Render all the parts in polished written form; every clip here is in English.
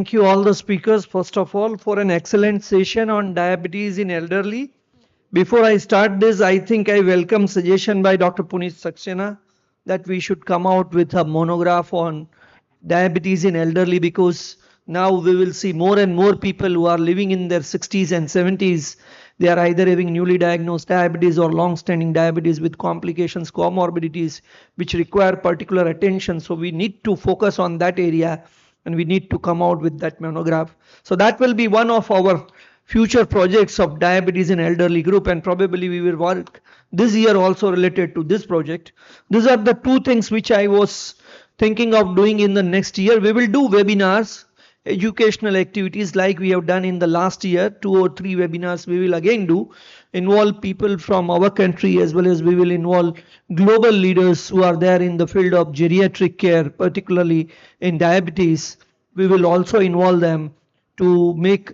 Thank you all the speakers first of all for an excellent session on diabetes in elderly. Before I start this, I think I welcome suggestion by Dr. Puneet Saxena that we should come out with a monograph on diabetes in elderly, because now we will see more and more people who are living in their 60s and 70s. They are either having newly diagnosed diabetes or long-standing diabetes with complications, comorbidities, which require particular attention. So we need to focus on that area and we need to come out with that monograph. So that will be one of our future projects of diabetes in elderly group, and probably we will work this year also related to this project. These are the two things which I was thinking of doing in the next year. We will do webinars, educational activities like we have done in the last year. 2 or 3 webinars we will again do, involve people from our country, as well as we will involve global leaders who are there in the field of geriatric care, particularly in diabetes. We will also involve them to make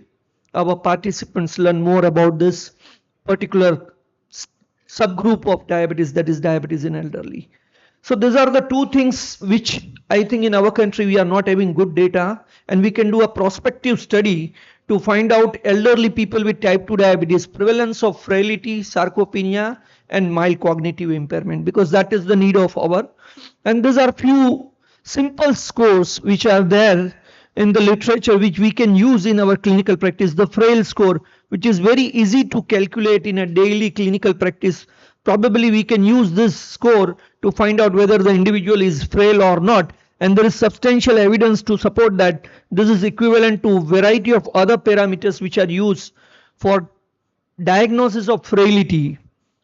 our participants learn more about this particular subgroup of diabetes, that is diabetes in elderly. So these are the two things which I think in our country we are not having good data, and we can do a prospective study to find out elderly people with type 2 diabetes, prevalence of frailty, sarcopenia and mild cognitive impairment, because that is the need of our. And these are few simple scores which are there in the literature which we can use in our clinical practice. The frail score, which is very easy to calculate in a daily clinical practice. Probably we can use this score to find out whether the individual is frail or not, and there is substantial evidence to support that. This is equivalent to variety of other parameters which are used for diagnosis of frailty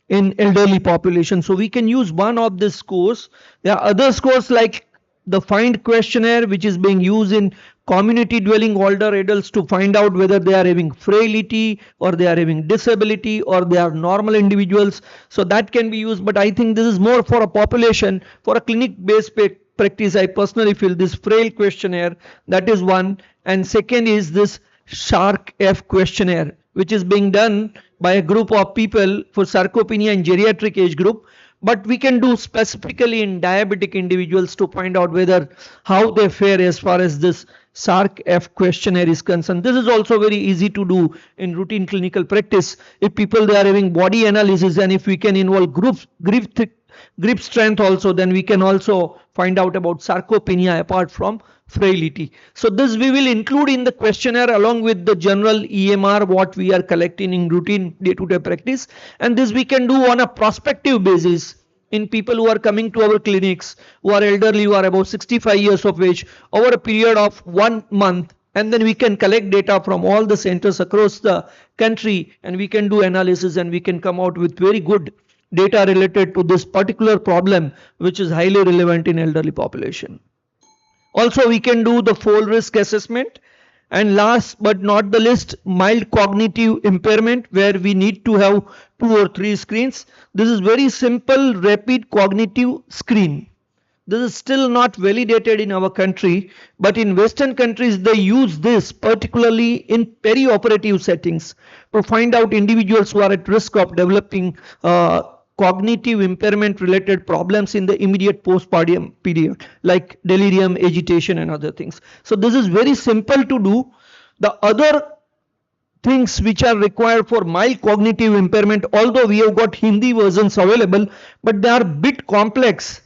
in elderly population. So we can use one of these scores. There are other scores like the FIND questionnaire, which is being used in community dwelling older adults to find out whether they are having frailty or they are having disability or they are normal individuals. So that can be used, but I think this is more for a population. For a clinic based practice, I personally feel this frail questionnaire, that is one. And second is this SHARC-F questionnaire, which is being done by a group of people for sarcopenia and geriatric age group. But we can do specifically in diabetic individuals to find out whether how they fare as far as this SHARC-F questionnaire is concerned. This is also very easy to do in routine clinical practice. If people they are having body analysis, and if we can involve grip strength also, then we can also find out about sarcopenia apart from frailty. So this we will include in the questionnaire along with the general EMR what we are collecting in routine day-to-day practice, and this we can do on a prospective basis in people who are coming to our clinics, who are elderly, who are about 65 years of age, over a period of 1 month, and then we can collect data from all the centers across the country, and we can do analysis, and we can come out with very good data related to this particular problem, which is highly relevant in elderly population. Also, we can do the fall risk assessment, and last but not the least, mild cognitive impairment, where we need to have 2 or 3 screens. This is very simple rapid cognitive screen. This is still not validated in our country, but in Western countries they use this particularly in perioperative settings to find out individuals who are at risk of developing cognitive impairment related problems in the immediate postpartum period, like delirium, agitation and other things. So this is very simple to do. The other things which are required for mild cognitive impairment, although we have got Hindi versions available, but they are bit complex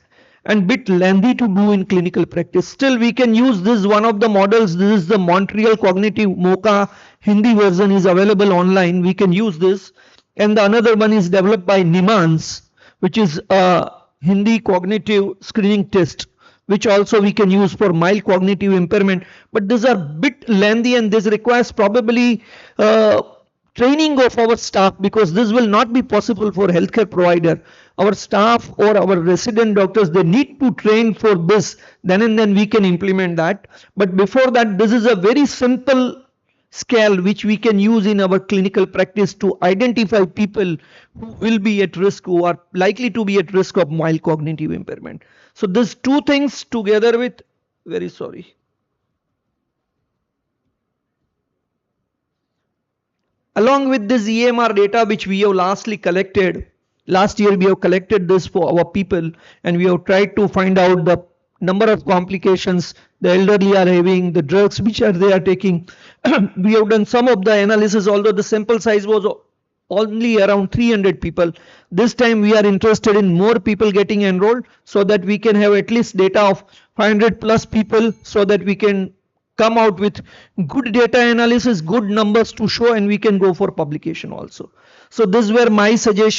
and bit lengthy to do in clinical practice. Still we can use this, one of the models. This is the Montreal Cognitive MoCA Hindi version is available online. We can use this. And the another one is developed by Nimans, which is a Hindi cognitive screening test, which also we can use for mild cognitive impairment. But these are bit lengthy, and this requires probably training of our staff, because this will not be possible for healthcare provider. Our staff or our resident doctors, they need to train for this, then and then we can implement that. But before that, this is a very simple scale which we can use in our clinical practice to identify people who will be at risk, who are likely to be at risk of mild cognitive impairment. So these two things together with, very sorry, along with this EMR data which we have lastly collected, last year we have collected this for our people, and we have tried to find out the number of complications the elderly are having, the drugs which are they are taking. We have done some of the analysis, although the sample size was only around 300 people. This time we are interested in more people getting enrolled so that we can have at least data of 500 plus people, so that we can come out with good data analysis, good numbers to show, and we can go for publication also. So these were my suggestions.